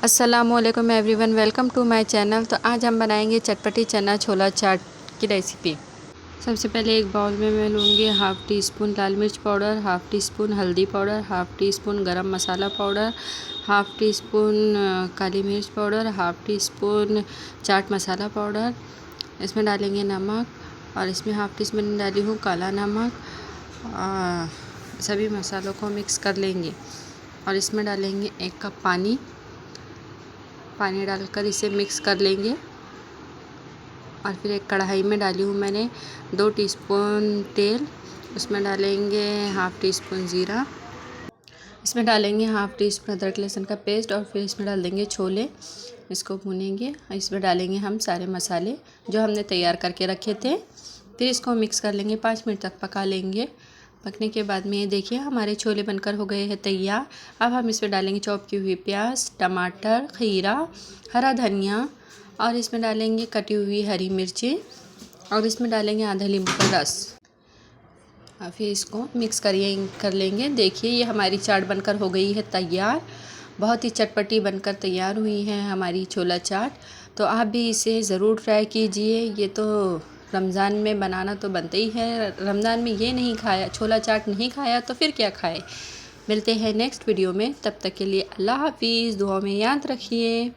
अस्सलामुअलैकुम everyone, welcome to my channel. तो आज हम बनाएंगे चटपटी चना छोला चाट की रेसिपी। सबसे पहले एक बाउल में मैं लूँगी हाफ़ टी स्पून लाल मिर्च पाउडर, हाफ़ टी स्पून हल्दी पाउडर, हाफ़ टी स्पून गरम मसाला पाउडर, हाफ़ टी स्पून काली मिर्च powder, half tea spoon chaat masala powder. इसमें डालेंगे नमक और इसमें हाफ़ टी स्पून डाली हूँ काला नमक। सभी मसालों को मिक्स कर लेंगे और इसमें डालेंगे 1 कप पानी डालकर इसे मिक्स कर लेंगे। और फिर एक कढ़ाई में डाली हूँ मैंने 2 टीस्पून तेल। उसमें डालेंगे हाफ़ टी स्पून ज़ीरा, इसमें डालेंगे हाफ़ टी स्पून अदरक लहसुन का पेस्ट और फिर इसमें डाल देंगे छोले। इसको भूनेंगे और इसमें डालेंगे हम सारे मसाले जो हमने तैयार करके रखे थे। फिर इसको मिक्स कर लेंगे, 5 मिनट तक पका लेंगे। पकने के बाद में ये देखिए हमारे छोले बनकर हो गए हैं तैयार। अब हम इसमें डालेंगे चॉप की हुई प्याज, टमाटर, खीरा, हरा धनिया और इसमें डालेंगे कटी हुई हरी मिर्ची और इसमें डालेंगे आधा नींबू का रस। फिर इसको मिक्स कर लेंगे। देखिए ये हमारी चाट बनकर हो गई है तैयार। बहुत ही चटपटी बनकर तैयार हुई है हमारी छोला चाट। तो आप भी इसे ज़रूर ट्राई कीजिए। ये तो रमज़ान में बनाना तो बनता ही है। रमज़ान में ये नहीं खाया, छोला चाट नहीं खाया तो फिर क्या खाए। मिलते हैं नेक्स्ट वीडियो में, तब तक के लिए अल्लाह हाफ़िज़। दुआ में याद रखिए।